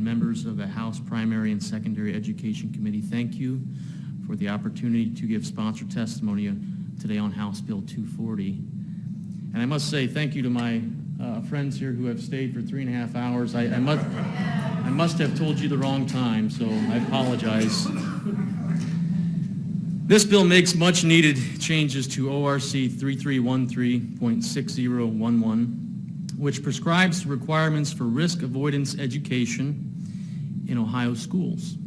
members of the House Primary and Secondary Education Committee, thank you for the opportunity to give sponsor testimony today on House Bill 240. And I must say thank you to my friends here who have stayed for 3.5 hours. I must have told you the wrong time, so I apologize. This bill makes much needed changes to ORC 3313.6011, which prescribes requirements for risk avoidance education in Ohio schools.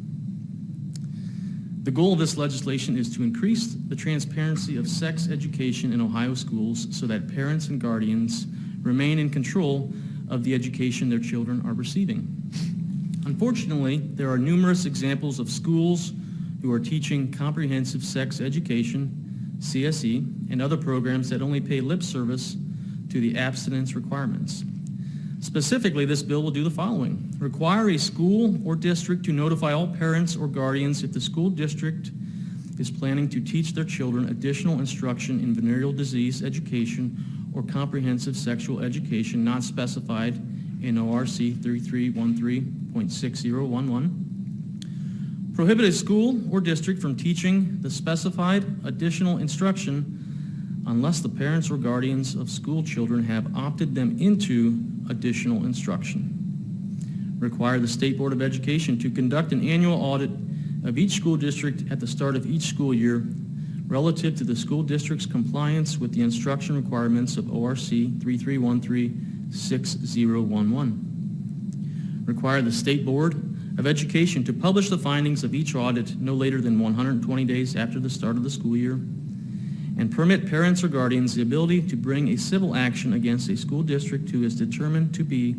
The goal of this legislation is to increase the transparency of sex education in Ohio schools so that parents and guardians remain in control of the education their children are receiving. Unfortunately, there are numerous examples of schools who are teaching comprehensive sex education, CSE, and other programs that only pay lip service to the abstinence requirements. Specifically, this bill will do the following: require a school or district to notify all parents or guardians if the school district is planning to teach their children additional instruction in venereal disease education or comprehensive sexual education not specified in ORC 3313.6011. Prohibit a school or district from teaching the specified additional instruction unless the parents or guardians of school children have opted them into additional instruction. Require the State Board of Education to conduct an annual audit of each school district at the start of each school year relative to the school district's compliance with the instruction requirements of ORC 3313.6011. Require the State Board of Education to publish the findings of each audit no later than 120 days after the start of the school year, and permit parents or guardians the ability to bring a civil action against a school district who is determined to be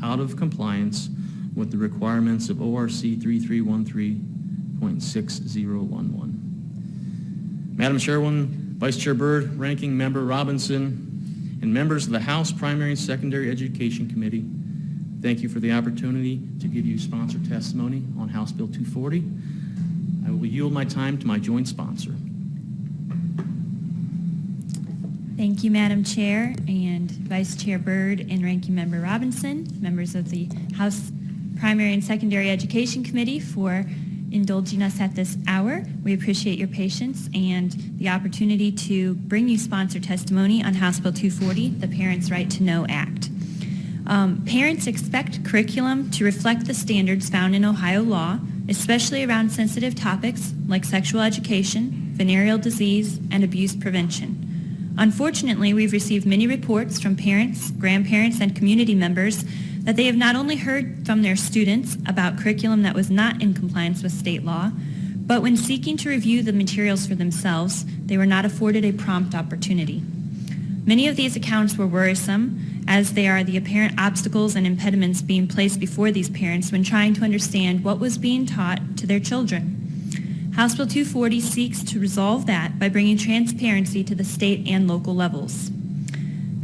out of compliance with the requirements of ORC 3313.6011. Madam Chairwoman, Vice Chair Byrd, Ranking Member Robinson, and members of the House Primary and Secondary Education Committee, thank you for the opportunity to give you sponsor testimony on House Bill 240. I will yield my time to my joint sponsor. Thank you, Madam Chair and Vice Chair Byrd and Ranking Member Robinson, members of the House Primary and Secondary Education Committee, for indulging us at this hour. We appreciate your patience and the opportunity to bring you sponsor testimony on House Bill 240, the Parents' Right to Know Act. Parents expect curriculum to reflect the standards found in Ohio law, especially around sensitive topics like sexual education, venereal disease, and abuse prevention. Unfortunately, we've received many reports from parents, grandparents, and community members that they have not only heard from their students about curriculum that was not in compliance with state law, but when seeking to review the materials for themselves, they were not afforded a prompt opportunity. Many of these accounts were worrisome, as they are the apparent obstacles and impediments being placed before these parents when trying to understand what was being taught to their children. House Bill 240 seeks to resolve that by bringing transparency to the state and local levels.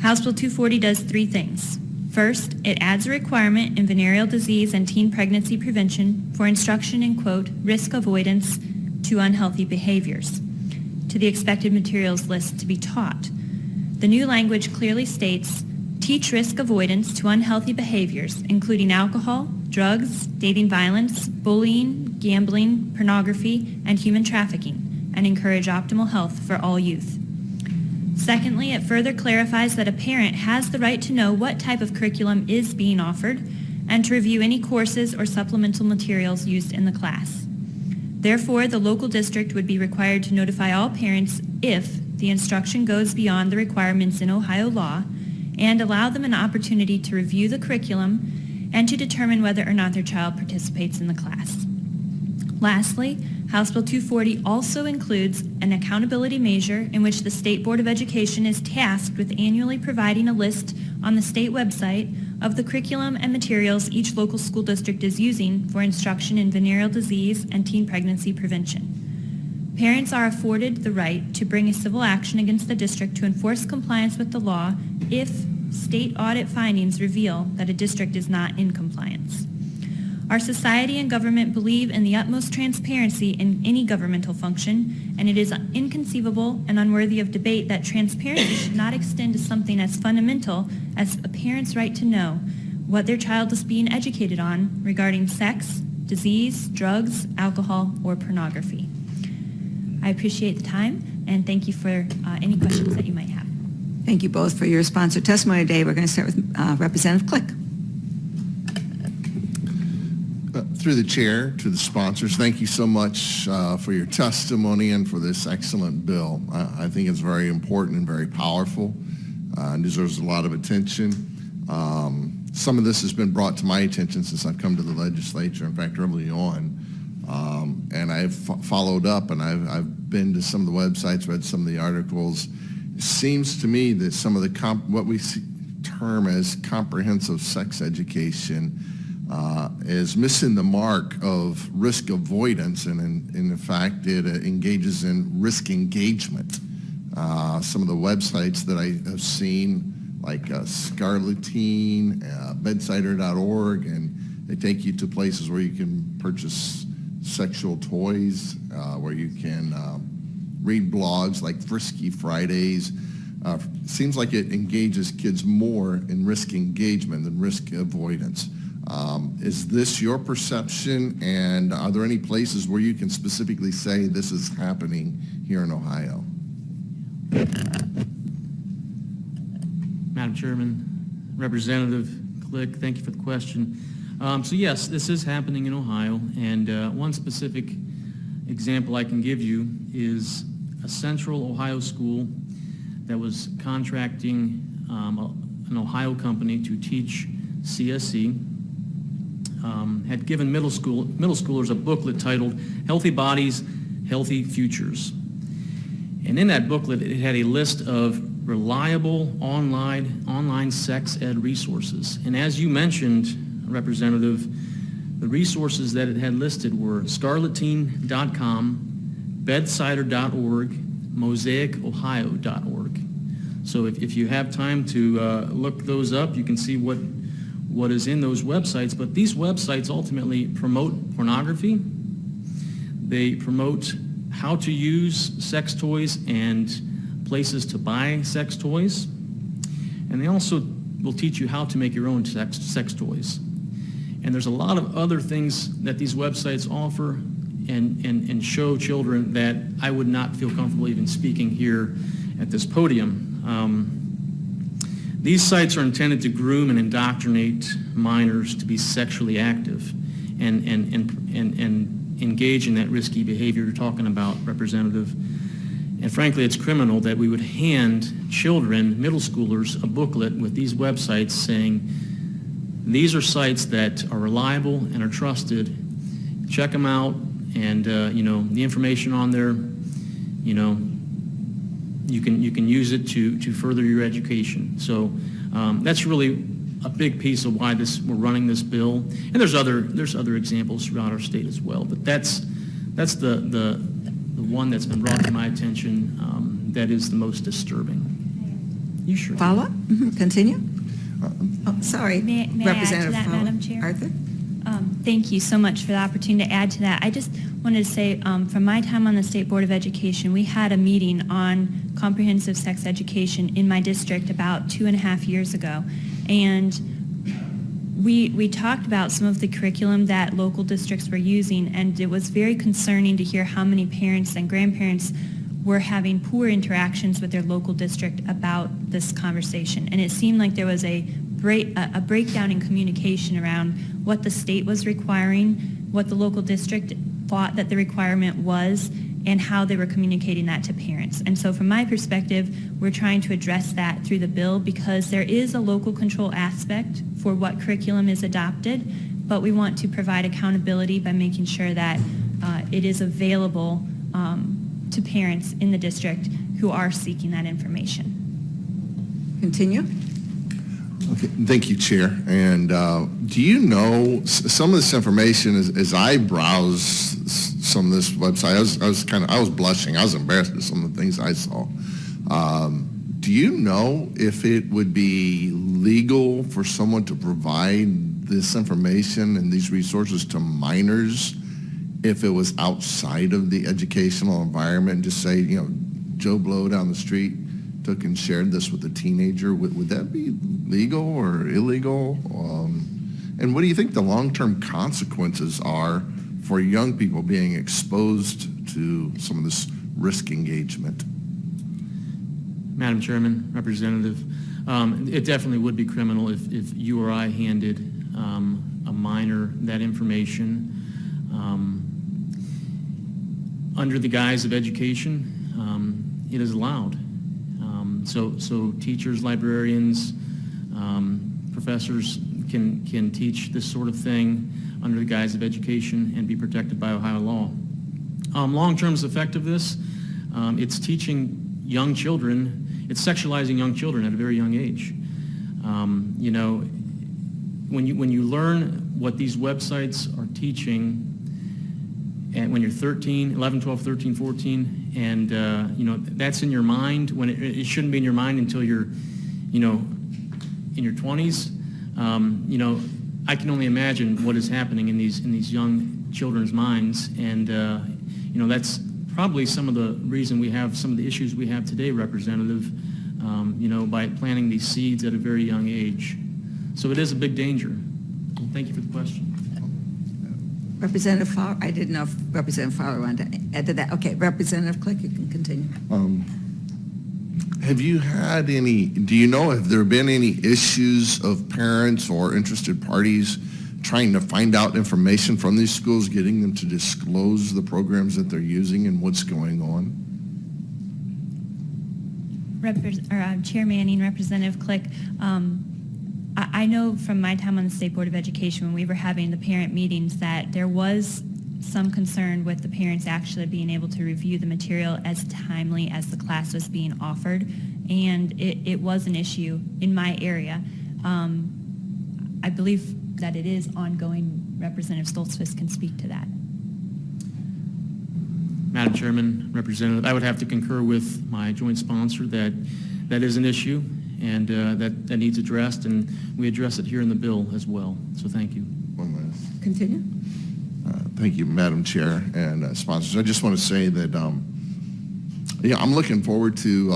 House Bill 240 does three things. First, it adds a requirement in venereal disease and teen pregnancy prevention for instruction in, quote, risk avoidance to unhealthy behaviors to the expected materials list to be taught. The new language clearly states, teach risk avoidance to unhealthy behaviors, including alcohol, drugs, dating violence, bullying, gambling, pornography, and human trafficking, and encourage optimal health for all youth. Secondly, it further clarifies that a parent has the right to know what type of curriculum is being offered and to review any courses or supplemental materials used in the class. Therefore, the local district would be required to notify all parents if the instruction goes beyond the requirements in Ohio law and allow them an opportunity to review the curriculum and to determine whether or not their child participates in the class. Lastly, House Bill 240 also includes an accountability measure in which the State Board of Education is tasked with annually providing a list on the state website of the curriculum and materials each local school district is using for instruction in venereal disease and teen pregnancy prevention. Parents are afforded the right to bring a civil action against the district to enforce compliance with the law if state audit findings reveal that a district is not in compliance. Our society and government believe in the utmost transparency in any governmental function, and it is inconceivable and unworthy of debate that transparency should not extend to something as fundamental as a parent's right to know what their child is being educated on regarding sex, disease, drugs, alcohol, or pornography. I appreciate the time, and thank you for any questions that you might have. Thank you both for your response to testimony today. We're going to start with Representative Click. Through the chair to the sponsors, thank you so much for your testimony and for this excellent bill. I think it's very important and very powerful and deserves a lot of attention. Some of this has been brought to my attention since I've come to the legislature, in fact, early on. And I've followed up, and I've been to some of the websites, read some of the articles. It seems to me that some of the what we term as comprehensive sex education is missing the mark of risk avoidance, and in fact, it engages in risk engagement. Some of the websites that I have seen, like Scarleteen, bedsider.org, and they take you to places where you can purchase sexual toys, where you can read blogs like Frisky Fridays. Seems like it engages kids more in risk engagement than risk avoidance. Is this your perception, and are there any places where you can specifically say this is happening here in Ohio? Madam Chairman, Representative Click, thank you for the question. So yes, this is happening in Ohio, and one specific example I can give you is a central Ohio school that was contracting an Ohio company to teach CSE, had given middle schoolers a booklet titled Healthy Bodies, Healthy Futures. And in that booklet, it had a list of reliable online sex ed resources. And as you mentioned, Representative, the resources that it had listed were scarleteen.com, bedsider.org, mosaicohio.org. So if you have time to look those up, you can see what is in those websites. But these websites ultimately promote pornography. They promote how to use sex toys and places to buy sex toys. And they also will teach you how to make your own sex toys. And there's a lot of other things that these websites offer and show children that I would not feel comfortable even speaking here at this podium. These sites are intended to groom and indoctrinate minors to be sexually active and engage in that risky behavior you're talking about, Representative. And frankly, it's criminal that we would hand children, middle schoolers, a booklet with these websites saying, these are sites that are reliable and are trusted. Check them out, and the information on there, you can use it to further your education. So that's really a big piece of why we're running this bill. And there's other examples throughout our state as well. But that's the one that's been brought to my attention that is the most disturbing. You sure? Follow-up? Continue? Sorry. May I add to that, Madam Chair? Arthur? Thank you so much for the opportunity to add to that. I just wanted to say, from my time on the State Board of Education, we had a meeting on comprehensive sex education in my district about 2.5 years ago. And we talked about some of the curriculum that local districts were using, and it was very concerning to hear how many parents and grandparents were having poor interactions with their local district about this conversation. And it seemed like there was a breakdown in communication around what the state was requiring, what the local district thought that the requirement was, and how they were communicating that to parents. And so from my perspective, we're trying to address that through the bill because there is a local control aspect for what curriculum is adopted, but we want to provide accountability by making sure that it is available to parents in the district who are seeking that information. Continue. Okay, thank you, Chair. And do you know some of this information? As I browsed some of this website, I was blushing. I was embarrassed at some of the things I saw. Do you know if it would be legal for someone to provide this information and these resources to minors if it was outside of the educational environment? Just say, Joe Blow down the street took and shared this with a teenager, would that be legal or illegal? And what do you think the long-term consequences are for young people being exposed to some of this risk engagement? Madam Chairman, Representative, it definitely would be criminal if you or I handed a minor that information under the guise of education. It is allowed. So teachers, librarians, professors can teach this sort of thing under the guise of education and be protected by Ohio law. Long-term effect of this, it's teaching young children, it's sexualizing young children at a very young age. You know, when you learn what these websites are teaching, and when you're 13, 11, 12, 13, 14, and you know, that's in your mind when it shouldn't be in your mind until you're, you know, in your 20s. You know, I can only imagine what is happening in these young children's minds, and you know, that's probably some of the reason we have some of the issues we have today, Representative. You know, by planting these seeds at a very young age. So it is a big danger. Thank you for the question. Representative Fowler, I didn't know if Representative Fowler wanted to add to that. Okay, Representative Click, you can continue. Have you had any, do you know, have there been any issues of parents or interested parties trying to find out information from these schools, getting them to disclose the programs that they're using and what's going on? Chair Manning, Representative Click, I know from my time on the State Board of Education when we were having the parent meetings that there was some concern with the parents actually being able to review the material as timely as the class was being offered, and it was an issue in my area. I believe that it is ongoing. Representative Stoltzfus can speak to that. Madam Chairman, Representative, I would have to concur with my joint sponsor that that is an issue and that needs addressed, and we address it here in the bill as well. So thank you. One last. Continue. Thank you, Madam Chair and sponsors. I just want to say that yeah, I'm looking forward to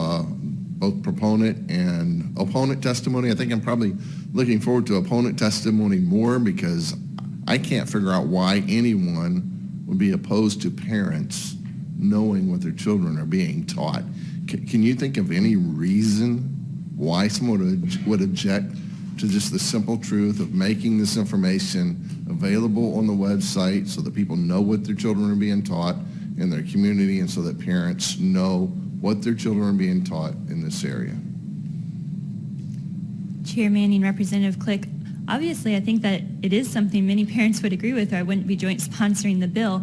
both proponent and opponent testimony. I think I'm probably looking forward to opponent testimony more because I can't figure out why anyone would be opposed to parents knowing what their children are being taught. Can you think of any reason why someone would object to just the simple truth of making this information available on the website so that people know what their children are being taught in their community and so that parents know what their children are being taught in this area? Chair Manning, Representative Click, obviously I think that it is something many parents would agree with, or I wouldn't be joint sponsoring the bill.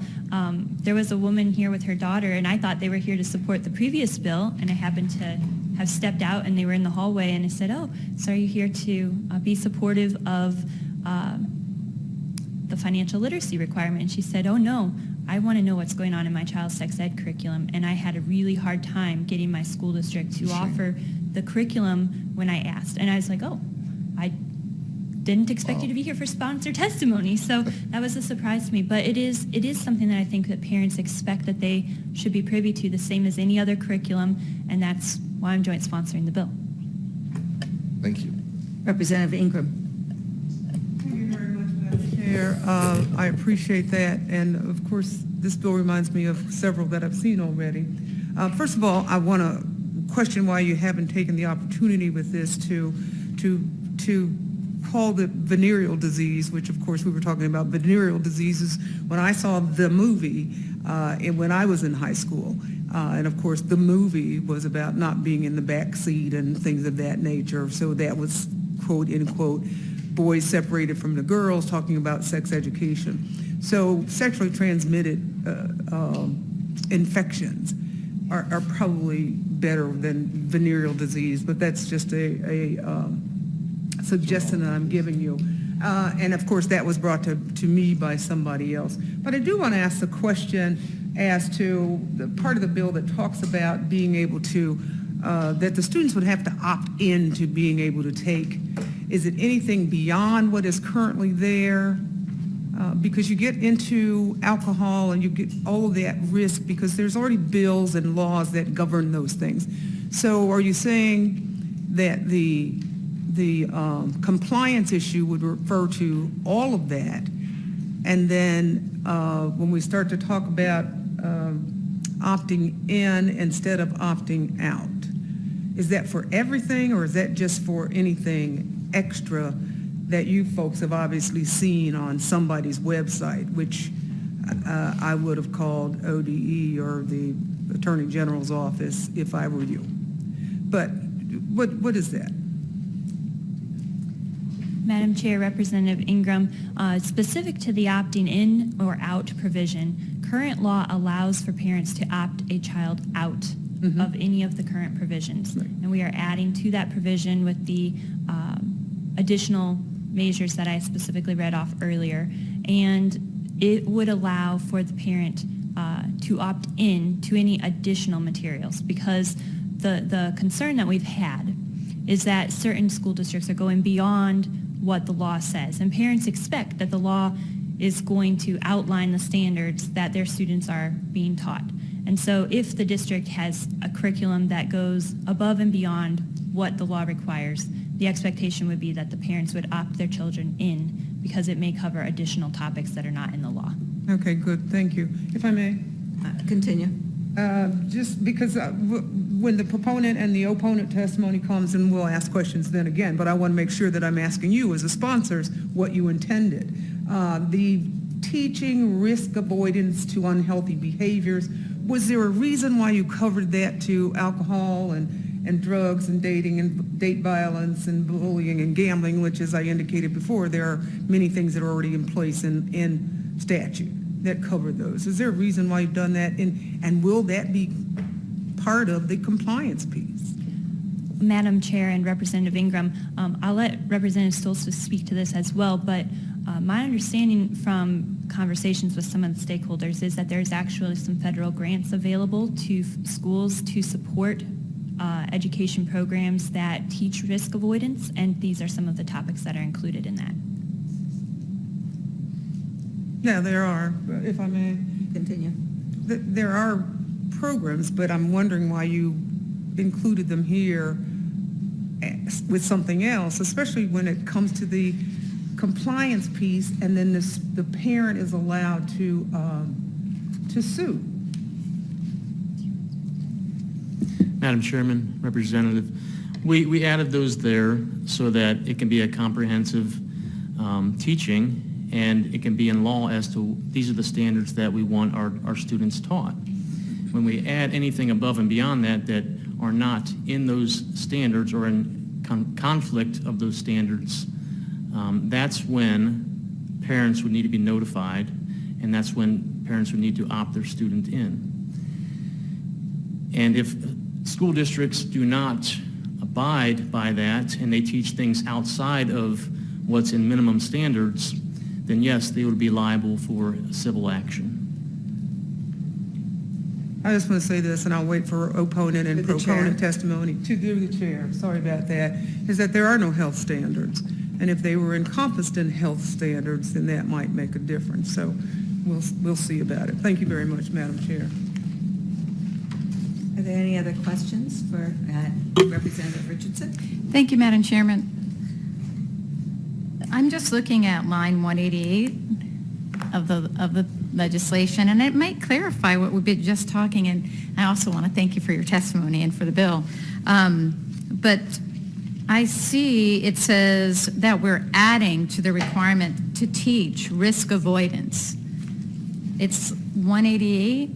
There was a woman here with her daughter, and I thought they were here to support the previous bill, and I happened to have stepped out, and they were in the hallway, and I said, oh, so are you here to be supportive of the financial literacy requirement? And she said, oh, no, I want to know what's going on in my child's sex ed curriculum, and I had a really hard time getting my school district to offer the curriculum when I asked. And I was like, oh, I didn't expect you to be here for sponsor testimony. So that was a surprise to me. But it is something that I think that parents expect that they should be privy to, the same as any other curriculum, and that's why I'm joint sponsoring the bill. Thank you. Representative Ingram. Thank you very much, Madam Chair. I appreciate that. And of course, this bill reminds me of several that I've seen already. First of all, I want to question why you haven't taken the opportunity with this to call the venereal disease, which of course we were talking about venereal diseases when I saw the movie and when I was in high school. And of course the movie was about not being in the back seat and things of that nature. So that was, quote, end quote, boys separated from the girls, talking about sex education. So sexually transmitted infections are probably better than venereal disease, but that's just a suggestion that I'm giving you. And of course that was brought to me by somebody else. But I do want to ask the question as to the part of the bill that talks about being able to, that the students would have to opt in to being able to take. Is it anything beyond what is currently there? Because you get into alcohol and you get all of that risk because there's already bills and laws that govern those things. So are you saying that the compliance issue would refer to all of that? And then when we start to talk about opting in instead of opting out, is that for everything, or is that just for anything extra that you folks have obviously seen on somebody's website, which I would have called ODE or the Attorney General's office if I were you? But what is that? Madam Chair, Representative Ingram, specific to the opting in or out provision, current law allows for parents to opt a child out of any of the current provisions. Right. And we are adding to that provision with the additional measures that I specifically read off earlier. And it would allow for the parent to opt in to any additional materials, because the concern that we've had is that certain school districts are going beyond what the law says. And parents expect that the law is going to outline the standards that their students are being taught. And so if the district has a curriculum that goes above and beyond what the law requires, the expectation would be that the parents would opt their children in, because it may cover additional topics that are not in the law. Okay, good, thank you. If I may? Continue. Just because when the proponent and the opponent testimony comes, and we'll ask questions then again, but I want to make sure that I'm asking you as the sponsors what you intended. The teaching risk avoidance to unhealthy behaviors, was there a reason why you covered that to alcohol and drugs and dating and date violence and bullying and gambling, which, as I indicated before, there are many things that are already in place in statute that cover those? Is there a reason why you've done that? And will that be part of the compliance piece? Madam Chair and Representative Ingram, I'll let Representative Stolz speak to this as well, but my understanding from conversations with some of the stakeholders is that there's actually some federal grants available to schools to support education programs that teach risk avoidance, and these are some of the topics that are included in that. Yeah, there are, if I may. Continue. There are programs, but I'm wondering why you included them here with something else, especially when it comes to the compliance piece, and then the parent is allowed to sue. Madam Chairman, Representative, we added those there so that it can be a comprehensive teaching, and it can be in law as to these are the standards that we want our students taught. When we add anything above and beyond that are not in those standards or in conflict of those standards, that's when parents would need to be notified, and that's when parents would need to opt their student in. And if school districts do not abide by that and they teach things outside of what's in minimum standards, then yes, they would be liable for civil action. I just want to say this, and I'll wait for opponent and Through the chair. proponent testimony. To the chair, sorry about that, is that there are no health standards. And if they were encompassed in health standards, then that might make a difference. So we'll see about it. Thank you very much, Madam Chair. Are there any other questions for Representative Richardson? Thank you, Madam Chairman. I'm just looking at line 188 of the legislation, and it might clarify what we've been just talking, and I also want to thank you for your testimony and for the bill. But I see it says that we're adding to the requirement to teach risk avoidance. It's 188,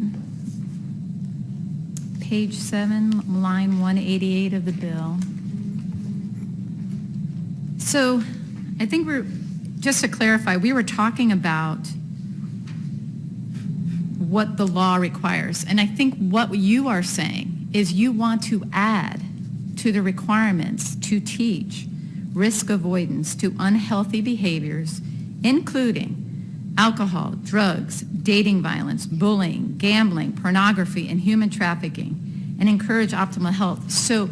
page 7, line 188 of the bill. So I think just to clarify, we were talking about what the law requires. And I think what you are saying is you want to add to the requirements to teach risk avoidance to unhealthy behaviors, including alcohol, drugs, dating violence, bullying, gambling, pornography, and human trafficking, and encourage optimal health. So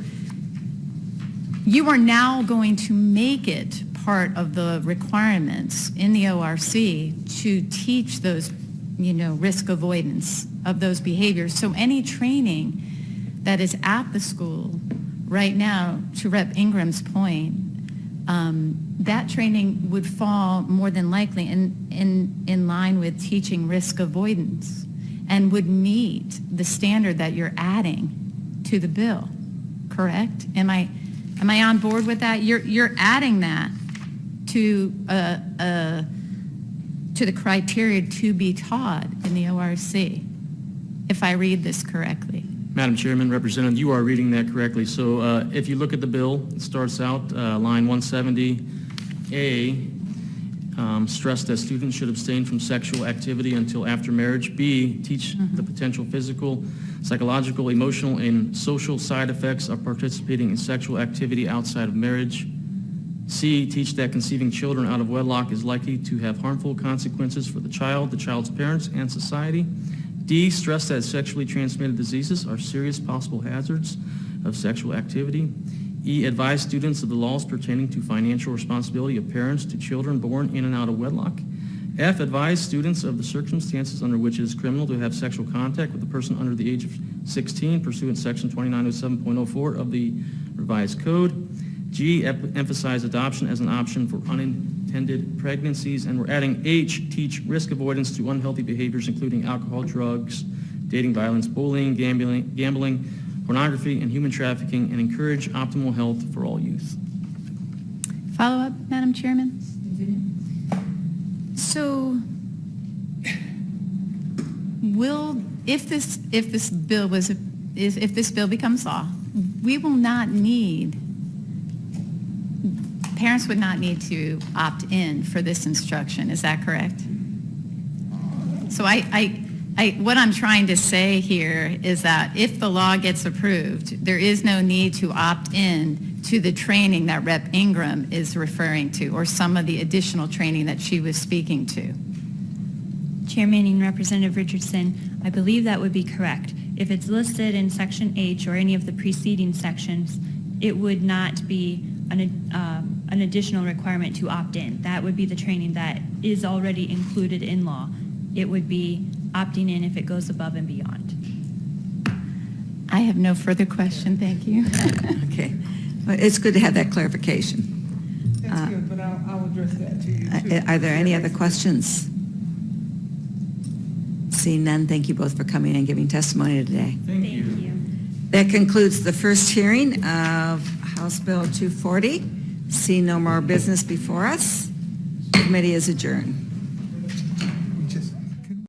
you are now going to make it part of the requirements in the ORC to teach those, risk avoidance of those behaviors. So any training that is at the school right now, to Rep. Ingram's point, that training would fall more than likely in line with teaching risk avoidance and would meet the standard that you're adding to the bill, correct? Am I on board with that? You're adding that to the criteria to be taught in the ORC, if I read this correctly. Madam Chairman, Representative, you are reading that correctly. So if you look at the bill, it starts out line 170A, stress that students should abstain from sexual activity until after marriage. B, teach the potential physical, psychological, emotional, and social side effects of participating in sexual activity outside of marriage. C, teach that conceiving children out of wedlock is likely to have harmful consequences for the child's parents, and society. D, stress that sexually transmitted diseases are serious possible hazards of sexual activity. E, advise students of the laws pertaining to financial responsibility of parents to children born in and out of wedlock. F, advise students of the circumstances under which it is criminal to have sexual contact with a person under the age of 16 pursuant to section 2907.04 of the revised code. G, emphasize adoption as an option for unintended pregnancies. And we're adding H, teach risk avoidance to unhealthy behaviors including alcohol, drugs, dating, violence, bullying, gambling, pornography, and human trafficking, and encourage optimal health for all youth. Follow up, Madam Chairman? So if this bill becomes law, parents would not need to opt in for this instruction. Is that correct? So what I'm trying to say here is that if the law gets approved, there is no need to opt in to the training that Rep. Ingram is referring to, or some of the additional training that she was speaking to. Chair Manning, Representative Richardson, I believe that would be correct. If it's listed in Section H or any of the preceding sections, it would not be an additional requirement to opt in. That would be the training that is already included in law. It would be opting in if it goes above and beyond. I have no further question. Thank you. Okay. Well, it's good to have that clarification. That's good, but I'll address that to you, too. Are there any other questions? Seeing none, thank you both for coming and giving testimony today. Thank you. That concludes the first hearing of House Bill 240. See no more business before us. The committee is adjourned.